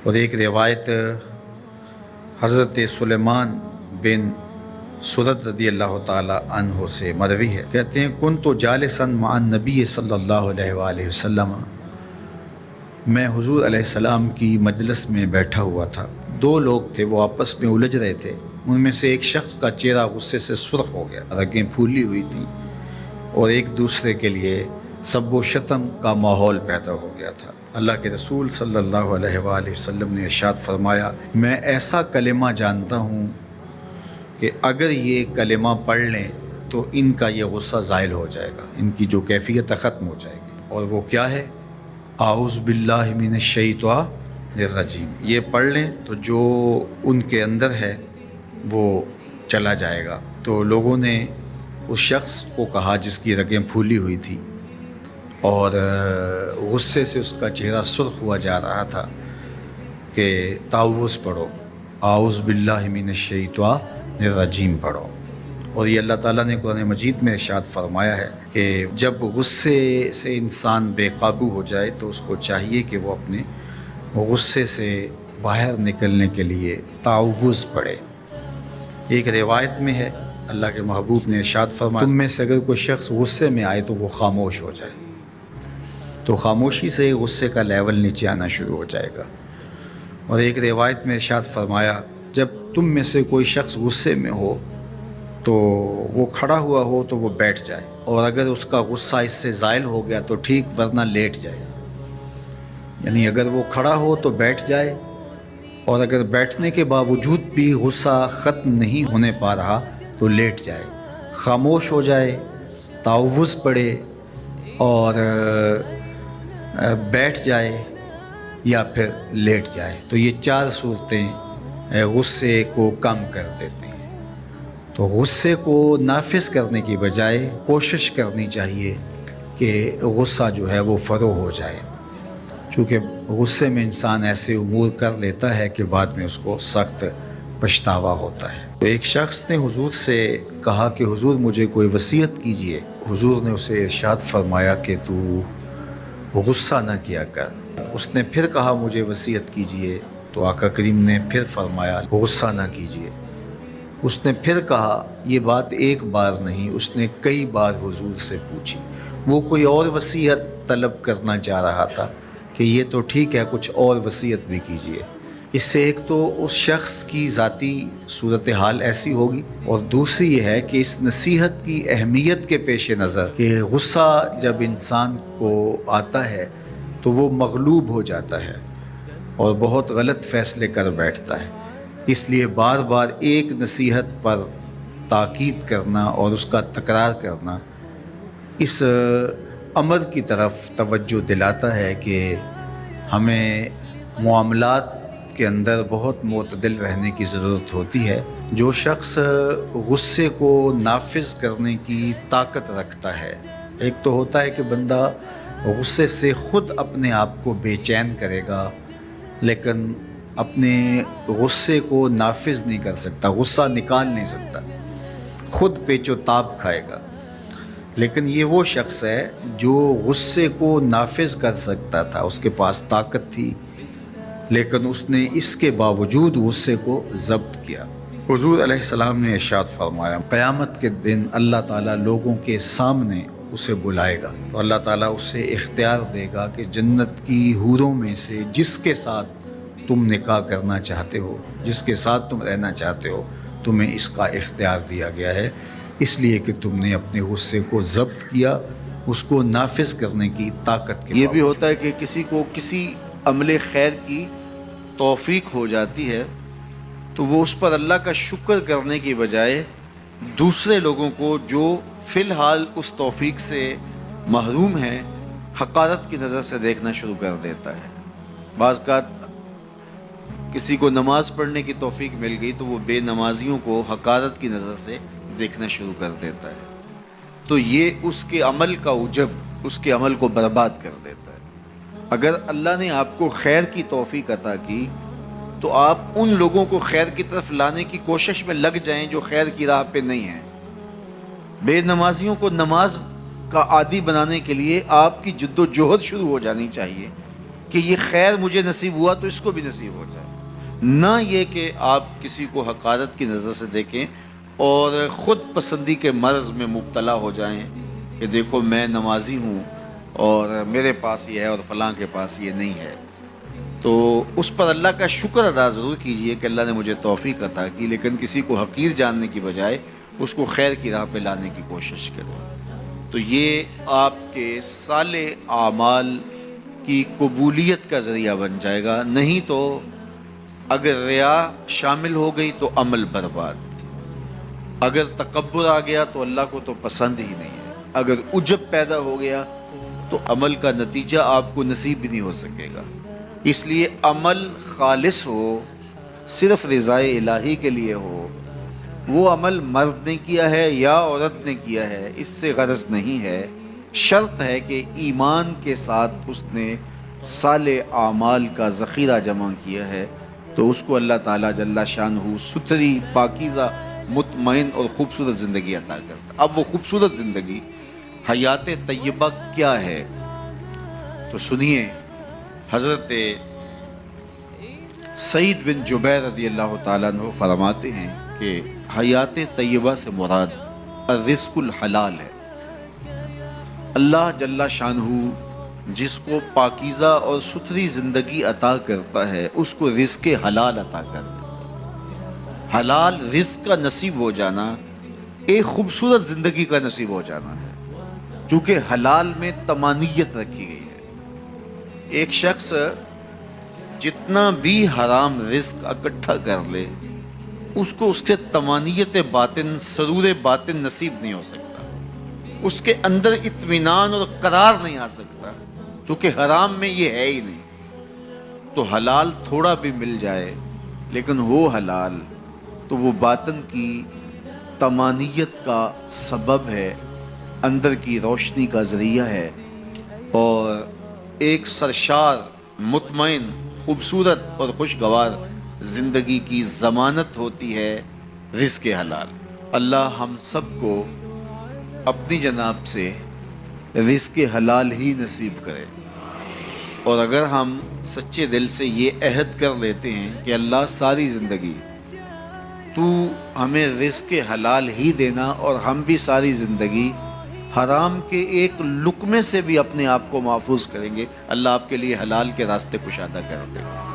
اور ایک روایت حضرت سلیمان بن سرد رضی اللہ تعالی عنہ سے مروی ہے، کہتے ہیں کنت جالسا مع النبی صلی اللہ علیہ وآلہ وسلم، میں حضور علیہ السلام کی مجلس میں بیٹھا ہوا تھا، دو لوگ تھے، وہ آپس میں الجھ رہے تھے، ان میں سے ایک شخص کا چہرہ غصے سے سرخ ہو گیا، رگیں پھولی ہوئی تھیں اور ایک دوسرے کے لیے سب و شتم کا ماحول پیدا ہو گیا تھا۔ اللہ کے رسول صلی اللہ علیہ وآلہ وسلم نے ارشاد فرمایا، میں ایسا کلمہ جانتا ہوں کہ اگر یہ کلمہ پڑھ لیں تو ان کا یہ غصہ زائل ہو جائے گا، ان کی جو کیفیت ختم ہو جائے گی، اور وہ کیا ہے؟ اعوذ باللہ من الشیطان الرجیم۔ یہ پڑھ لیں تو جو ان کے اندر ہے وہ چلا جائے گا۔ تو لوگوں نے اس شخص کو کہا جس کی رگیں پھولی ہوئی تھی اور غصے سے اس کا چہرہ سرخ ہوا جا رہا تھا کہ تعوذ پڑھو، اعوذ باللہ من الشیطان الرجیم پڑھو۔ اور یہ اللہ تعالیٰ نے قرآن مجید میں ارشاد فرمایا ہے کہ جب غصے سے انسان بے قابو ہو جائے تو اس کو چاہیے کہ وہ اپنے غصے سے باہر نکلنے کے لیے تعوذ پڑھے۔ ایک روایت میں ہے اللہ کے محبوب نے ارشاد فرمایا، تم میں سے اگر کوئی شخص غصے میں آئے تو وہ خاموش ہو جائے، تو خاموشی سے غصے کا لیول نیچے آنا شروع ہو جائے گا۔ اور ایک روایت میں ارشاد فرمایا، جب تم میں سے کوئی شخص غصے میں ہو تو وہ کھڑا ہوا ہو تو وہ بیٹھ جائے، اور اگر اس کا غصہ اس سے زائل ہو گیا تو ٹھیک، ورنہ لیٹ جائے۔ یعنی اگر وہ کھڑا ہو تو بیٹھ جائے، اور اگر بیٹھنے کے باوجود بھی غصہ ختم نہیں ہونے پا رہا تو لیٹ جائے، خاموش ہو جائے، تعوذ پڑھے اور بیٹھ جائے یا پھر لیٹ جائے۔ تو یہ چار صورتیں غصے کو کم کر دیتی ہیں۔ تو غصے کو نافذ کرنے کی بجائے کوشش کرنی چاہیے کہ غصہ جو ہے وہ فروغ ہو جائے، چونکہ غصے میں انسان ایسے امور کر لیتا ہے کہ بعد میں اس کو سخت پچھتاوا ہوتا ہے۔ تو ایک شخص نے حضور سے کہا کہ حضور مجھے کوئی وصیت کیجئے۔ حضور نے اسے ارشاد فرمایا کہ تو غصہ نہ کیا کر۔ اس نے پھر کہا مجھے وصیت کیجئے، تو آقا کریم نے پھر فرمایا غصہ نہ کیجئے۔ اس نے پھر کہا، یہ بات ایک بار نہیں، اس نے کئی بار حضور سے پوچھی۔ وہ کوئی اور وصیت طلب کرنا چاہ رہا تھا کہ یہ تو ٹھیک ہے، کچھ اور وصیت بھی کیجئے۔ اس سے ایک تو اس شخص کی ذاتی صورتحال ایسی ہوگی، اور دوسری یہ ہے کہ اس نصیحت کی اہمیت کے پیش نظر کہ غصہ جب انسان کو آتا ہے تو وہ مغلوب ہو جاتا ہے اور بہت غلط فیصلے کر بیٹھتا ہے، اس لیے بار بار ایک نصیحت پر تاکید کرنا اور اس کا تکرار کرنا اس امر کی طرف توجہ دلاتا ہے کہ ہمیں معاملات کے اندر بہت معتدل رہنے کی ضرورت ہوتی ہے۔ جو شخص غصے کو نافذ کرنے کی طاقت رکھتا ہے، ایک تو ہوتا ہے کہ بندہ غصے سے خود اپنے آپ کو بے چین کرے گا، لیکن اپنے غصے کو نافذ نہیں کر سکتا، غصہ نکال نہیں سکتا، خود پیچ و تاب کھائے گا۔ لیکن یہ وہ شخص ہے جو غصے کو نافذ کر سکتا تھا، اس کے پاس طاقت تھی، لیکن اس نے اس کے باوجود غصے کو ضبط کیا۔ حضور علیہ السلام نے ارشاد فرمایا، قیامت کے دن اللہ تعالیٰ لوگوں کے سامنے اسے بلائے گا، تو اللہ تعالیٰ اسے اختیار دے گا کہ جنت کی حوروں میں سے جس کے ساتھ تم نکاح کرنا چاہتے ہو، جس کے ساتھ تم رہنا چاہتے ہو، تمہیں اس کا اختیار دیا گیا ہے، اس لیے کہ تم نے اپنے غصے کو ضبط کیا، اس کو نافذ کرنے کی طاقت کے یہ بھی ہوتا ہے کہ کسی کو کسی عمل خیر کی توفیق ہو جاتی ہے تو وہ اس پر اللہ کا شکر کرنے کی بجائے دوسرے لوگوں کو جو فی الحال اس توفیق سے محروم ہیں حقارت کی نظر سے دیکھنا شروع کر دیتا ہے۔ بعض اوقات کسی کو نماز پڑھنے کی توفیق مل گئی تو وہ بے نمازیوں کو حقارت کی نظر سے دیکھنا شروع کر دیتا ہے، تو یہ اس کے عمل کا عجب اس کے عمل کو برباد کر دیتا ہے۔ اگر اللہ نے آپ کو خیر کی توفیق عطا کی تو آپ ان لوگوں کو خیر کی طرف لانے کی کوشش میں لگ جائیں جو خیر کی راہ پہ نہیں ہیں۔ بے نمازیوں کو نماز کا عادی بنانے کے لیے آپ کی جد و جہد شروع ہو جانی چاہیے کہ یہ خیر مجھے نصیب ہوا تو اس کو بھی نصیب ہو جائے، نہ یہ کہ آپ کسی کو حقارت کی نظر سے دیکھیں اور خود پسندی کے مرض میں مبتلا ہو جائیں کہ دیکھو میں نمازی ہوں اور میرے پاس یہ ہے اور فلاں کے پاس یہ نہیں ہے۔ تو اس پر اللہ کا شکر ادا ضرور کیجئے کہ اللہ نے مجھے توفیق عطا کی، لیکن کسی کو حقیر جاننے کی بجائے اس کو خیر کی راہ پہ لانے کی کوشش کریں۔ تو یہ آپ کے صالح اعمال کی قبولیت کا ذریعہ بن جائے گا، نہیں تو اگر ریا شامل ہو گئی تو عمل برباد، اگر تکبر آ گیا تو اللہ کو تو پسند ہی نہیں ہے، اگر عجب پیدا ہو گیا تو عمل کا نتیجہ آپ کو نصیب بھی نہیں ہو سکے گا۔ اس لیے عمل خالص ہو، صرف رضائے الہی کے لیے ہو، وہ عمل مرد نے کیا ہے یا عورت نے کیا ہے اس سے غرض نہیں ہے، شرط ہے کہ ایمان کے ساتھ اس نے صالح اعمال کا ذخیرہ جمع کیا ہے، تو اس کو اللہ تعالیٰ جل شانہ ستھری، پاکیزہ، مطمئن اور خوبصورت زندگی عطا کرتا۔ اب وہ خوبصورت زندگی حیات طیبہ کیا ہے؟ تو سنیے، حضرت سعید بن جبیر رضی اللہ تعالیٰ عنہ فرماتے ہیں کہ حیات طیبہ سے مراد الرزق الحلال ہے۔ اللہ جل شانہ جس کو پاکیزہ اور ستھری زندگی عطا کرتا ہے اس کو رزق حلال عطا کر دیتا ہے۔ حلال رزق کا نصیب ہو جانا ایک خوبصورت زندگی کا نصیب ہو جانا ہے، کیونکہ حلال میں طمانیت رکھی گئی ہے۔ ایک شخص جتنا بھی حرام رزق اکٹھا کر لے اس کو اس سے طمانیت باطن، سرور باطن نصیب نہیں ہو سکتا، اس کے اندر اطمینان اور قرار نہیں آ سکتا، کیونکہ حرام میں یہ ہے ہی نہیں۔ تو حلال تھوڑا بھی مل جائے لیکن ہو حلال تو وہ باطن کی طمانیت کا سبب ہے، اندر کی روشنی کا ذریعہ ہے، اور ایک سرشار، مطمئن، خوبصورت اور خوشگوار زندگی کی ضمانت ہوتی ہے رزق حلال۔ اللہ ہم سب کو اپنی جناب سے رزق حلال ہی نصیب کرے، اور اگر ہم سچے دل سے یہ عہد کر لیتے ہیں کہ اللہ ساری زندگی تو ہمیں رزق حلال ہی دینا، اور ہم بھی ساری زندگی حرام کے ایک لقمے سے بھی اپنے آپ کو محفوظ کریں گے، اللہ آپ کے لیے حلال کے راستے کشادہ کر دے گا۔